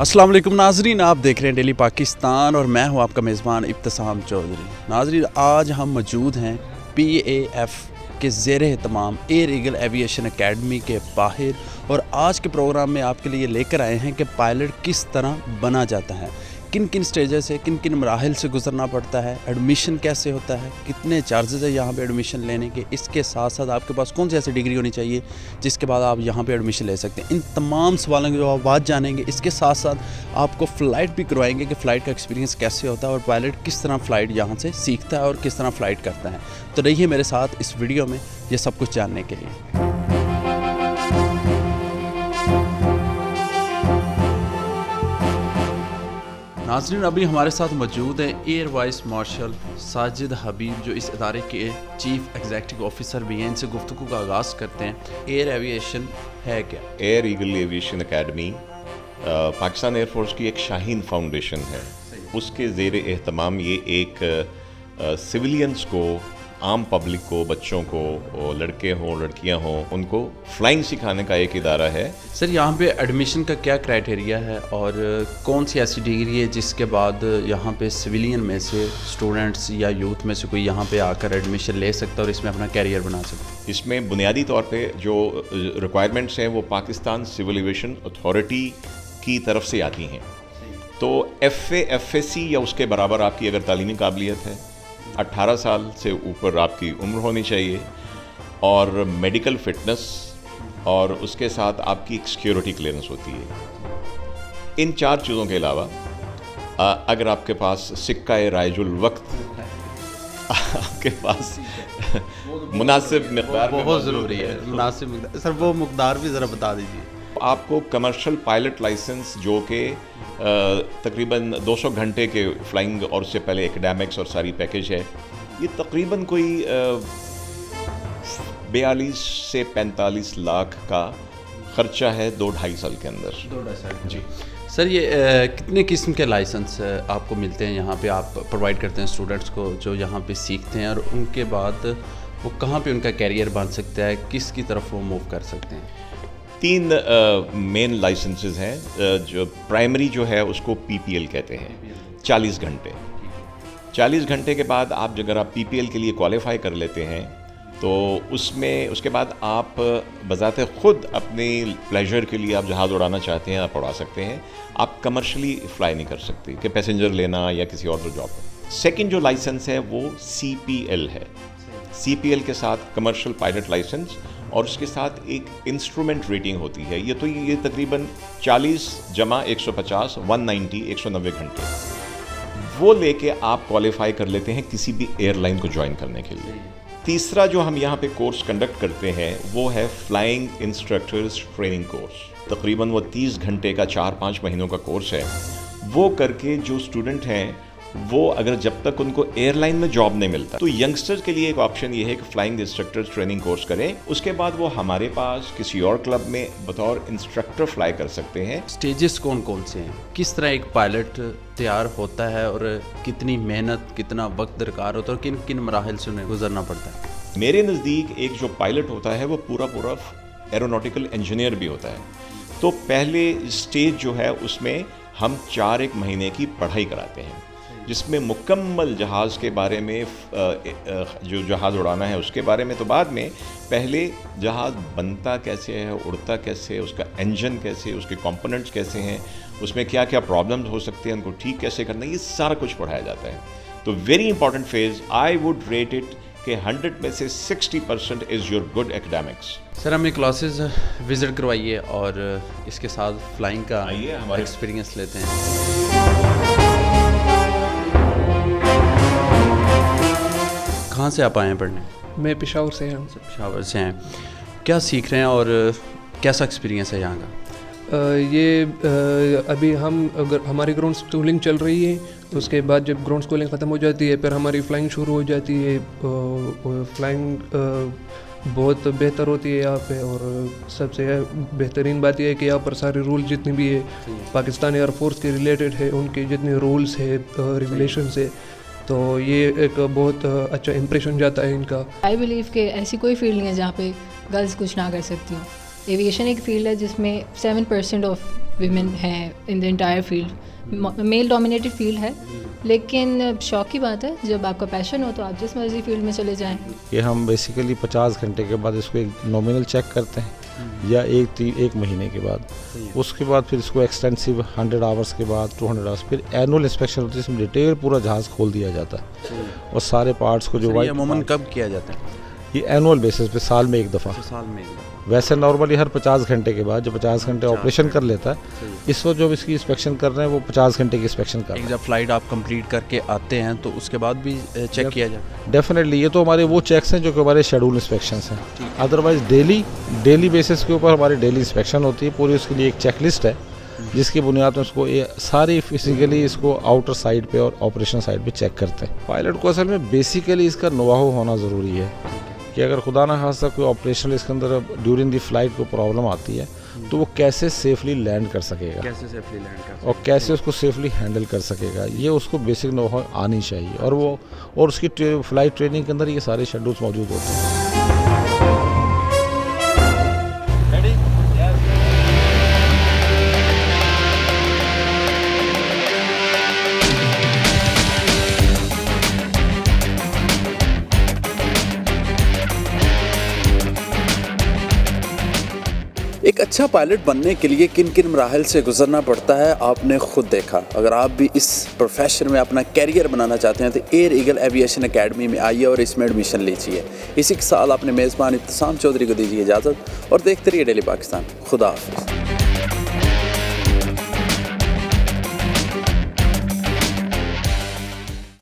अस्सलाम वालेकुम नाजरीन, आप देख रहे हैं डेली पाकिस्तान और मैं हूं आपका मेज़बान इब्तिसाम चौधरी। नाजरीन, आज हम मौजूद हैं PAF के ज़ेर एहतमाम एयर ईगल एविएशन एकेडमी के बाहर और आज के प्रोग्राम में आपके लिए लेकर आए हैं कि पायलट किस तरह बना जाता है, किन किन स्टेजेस से किन किन मराहिल से गुजरना पड़ता है, एडमिशन कैसे होता है, कितने चार्जेस है यहाँ पे एडमिशन लेने के, इसके साथ साथ आपके पास कौन सी ऐसी डिग्री होनी चाहिए जिसके बाद आप यहाँ पे एडमिशन ले सकते हैं। इन तमाम सवालों के जवाब आज जानेंगे। इसके साथ साथ आपको फ़्लाइट भी करवाएंगे कि फ़्लाइट का एक्सपीरियंस कैसे होता है और पायलट किस तरह फ़्लाइट यहाँ से सीखता है और किस तरह फ़्लाइट करता है। तो रहिए मेरे साथ इस वीडियो में ये सब कुछ जानने के लिए। नाज़रीन, अभी हमारे साथ मौजूद है एयर वाइस मार्शल साजिद हबीब, जो इस इदारे के चीफ एग्जीक्यूटिव ऑफिसर भी हैं। इनसे गुफ्तगू का आगाज़ करते हैं। एयर एविएशन है क्या? Air eagle aviation academy Pakistan air force की एक शाहीन फाउंडेशन है। उसके ज़ेर एहतमाम ये एक सिविलियंस को, आम पब्लिक को, बच्चों को, लड़के हों लड़कियां हों, उनको फ्लाइंग सिखाने का एक इदारा है। सर, यहाँ पे एडमिशन का क्या क्राइटेरिया है और कौन सी ऐसी डिग्री है जिसके बाद यहाँ पे सिविलियन में से स्टूडेंट्स या यूथ में से कोई यहाँ पे आकर एडमिशन ले सकता है और इसमें अपना कैरियर बना सकता है? इसमें बुनियादी तौर पे जो रिक्वायरमेंट्स हैं वो पाकिस्तान सिविल एविएशन अथॉरिटी की तरफ से आती हैं। तो FA FSC या उसके बराबर आपकी अगर तालीमी काबिलियत है, 18 साल से ऊपर आपकी उम्र होनी चाहिए और मेडिकल फिटनेस, और उसके साथ आपकी एक सिक्योरिटी क्लियरेंस होती है। इन 4 चीज़ों के अलावा अगर आपके पास सिक्का राइजुल वक्त आपके पास मुनासिब मिक़दार में बहुत ज़रूरी है, मुनासिब मिक़दार। सर, वो मिक़दार भी ज़रा बता दीजिए। आपको कमर्शियल पायलट लाइसेंस जो कि तकरीबन 200 घंटे के फ्लाइंग और उससे पहले एकेडमिक्स और सारी पैकेज है, ये तकरीबन कोई 42 से 45 लाख का ख़र्चा है 2-2.5 साल के अंदर। 2-2.5 साल जी। सर, ये कितने किस्म के लाइसेंस आपको मिलते हैं यहाँ पे, आप प्रोवाइड करते हैं स्टूडेंट्स को जो यहाँ पे सीखते हैं, और उनके बाद वो कहाँ पे उनका कैरियर बन सकता है, किसकी तरफ वो मूव कर सकते हैं? 3 मेन लाइसेंसेस हैं। जो प्राइमरी जो है उसको PPL कहते हैं, 40 घंटे। 40 घंटे के बाद आप अगर आप PPL के लिए क्वालिफाई कर लेते हैं तो उसके बाद आप बज़ाते ख़ुद अपने प्लेजर के लिए आप जहाज़ उड़ाना चाहते हैं आप उड़ा सकते हैं। आप कमर्शली फ़्लाई नहीं कर सकते कि पैसेंजर लेना या किसी और जॉब पर। सेकेंड जो लाइसेंस है वो CPL है। CPL के साथ कमर्शियल पायलट लाइसेंस और उसके साथ एक इंस्ट्रूमेंट रेटिंग होती है। ये तकरीबन 40 जमा 150 190 घंटे वो लेके आप क्वालिफाई कर लेते हैं किसी भी एयरलाइन को ज्वाइन करने के लिए। तीसरा जो हम यहाँ पे कोर्स कंडक्ट करते हैं वो है फ्लाइंग इंस्ट्रक्टर्स ट्रेनिंग कोर्स। तकरीबन वो 30 घंटे का 4-5 महीनों का कोर्स है। वो करके जो स्टूडेंट हैं वो अगर जब तक उनको एयरलाइन में जॉब नहीं मिलता, तो यंगस्टर्स के लिए एक ऑप्शन ये है कि फ्लाइंग इंस्ट्रक्टर्स ट्रेनिंग कोर्स करें। उसके बाद वो हमारे पास किसी और क्लब में बतौर इंस्ट्रक्टर फ्लाई कर सकते हैं। स्टेजेस कौन कौन से हैं, किस तरह एक पायलट तैयार होता है और कितनी मेहनत, कितना वक्त दरकार होता है और किन किन मराहिल से उन्हें गुजरना पड़ता है? मेरे नज़दीक एक जो पायलट होता है वो पूरा एरोनॉटिकल इंजीनियर भी होता है। तो पहले स्टेज जो है उसमें हम 4-1 महीने की पढ़ाई कराते हैं, जिसमें मुकम्मल जहाज़ के बारे में, जो जहाज़ उड़ाना है उसके बारे में, तो बाद में पहले जहाज़ बनता कैसे है, उड़ता कैसे है, उसका इंजन कैसे है, उसके कंपोनेंट्स कैसे हैं, उसमें क्या क्या प्रॉब्लम्स हो सकते हैं, उनको ठीक कैसे करना है, ये सारा कुछ पढ़ाया जाता है। तो very important phase, I would rate it कि 100 में से 60% is your good academics. Sir, हमें क्लासेस विज़िट करवाइए और इसके साथ फ्लाइंग का हमारा एक्सपीरियंस लेते हैं। कहाँ से आप आए हैं पढ़ने? मैं पेशावर से हूँ। पेशावर से हैं। क्या सीख रहे हैं और कैसा एक्सपीरियंस है यहाँ का? अभी हम अगर हमारी ग्राउंड स्कूलिंग चल रही है, उसके बाद जब ग्राउंड स्कूलिंग ख़त्म हो जाती है फिर हमारी फ़्लाइंग शुरू हो जाती है। फ़्लाइंग बहुत बेहतर होती है यहाँ पे, और सबसे बेहतरीन बात यह है कि यहाँ पर सारे रूल जितने भी है पाकिस्तान एयरफोर्स के रिलेटेड है, उनके जितने रूल्स है, रेगुलेशंस है, तो ये एक बहुत अच्छा इम्प्रेशन जाता है इनका। आई बिलीव कि ऐसी कोई फील्ड नहीं है जहाँ पे गर्ल्स कुछ ना कर सकती हूँ। एविएशन एक फील्ड है जिसमें 7% ऑफ विमेन हैं in the entire field, male dominated field है, लेकिन शौक की बात है, जब आपका पैशन हो तो आप जिस मर्जी फील्ड में चले जाएं। ये हम बेसिकली 50 घंटे के बाद इसको एक नॉमिनल चेक करते हैं या एक महीने के बाद, उसके बाद फिर इसको एक्सटेंसिव 100 आवर्स के बाद 200 आवर्स, फिर एनुअल इंस्पेक्शन होती है, इसमें डिटेल पूरा जहाज़ खोल दिया जाता है और सारे पार्ट्स को जो ये अमूमन कब किया जाता है? ये एनुअल बेसिस पे साल में एक दफ़ा। साल में वैसे नॉर्मली हर 50 घंटे के बाद, जो 50 घंटे ऑपरेशन कर लेता है, इस वक्त जो इसकी इंस्पेक्शन कर रहे हैं वो 50 घंटे की इंस्पेक्शन कर रहे हैं। जब फ्लाइट आप कंप्लीट करके आते हैं तो उसके बाद भी चेक किया जाता है? डेफिनेटली, ये तो हमारे वो चेक्स हैं जो कि हमारे शेड्यूल इंस्पेक्शंस हैं। अदरवाइज डेली बेसिस के ऊपर हमारी डेली इंस्पेक्शन होती है, पूरी उसके लिए एक चेकलिस्ट है जिसकी बुनियाद में उसको सारी फिजिकली इसको आउटर साइड पे और ऑपरेशन साइड पे चेक करते हैं। पायलट को असल में बेसिकली इसका नोहाउ होना ज़रूरी है कि अगर खुदा ना खास्ता कोई ऑपरेशन इसके अंदर ड्यूरिंग दी फ्लाइट को प्रॉब्लम आती है तो वो कैसे सेफली लैंड कर सकेगा, कैसे सेफली लैंड कर और कैसे उसको सेफली हैंडल कर सकेगा, ये उसको बेसिक नोहाउ आनी चाहिए। और उसकी फ्लाइट ट्रेनिंग के अंदर ये सारे शेड्यूल्स मौजूद होते हैं। एक अच्छा पायलट बनने के लिए किन किन मराहल से गुजरना पड़ता है आपने खुद देखा। अगर आप भी इस प्रोफेशन में अपना कैरियर बनाना चाहते हैं तो एयर ईगल एविएशन एकेडमी में आइए और इसमें एडमिशन लीजिए। इसी के साथ अपने मेज़बान इब्तिसाम चौधरी को दीजिए इजाज़त और देखते रहिए डेली पाकिस्तान। खुदा हाफिज़।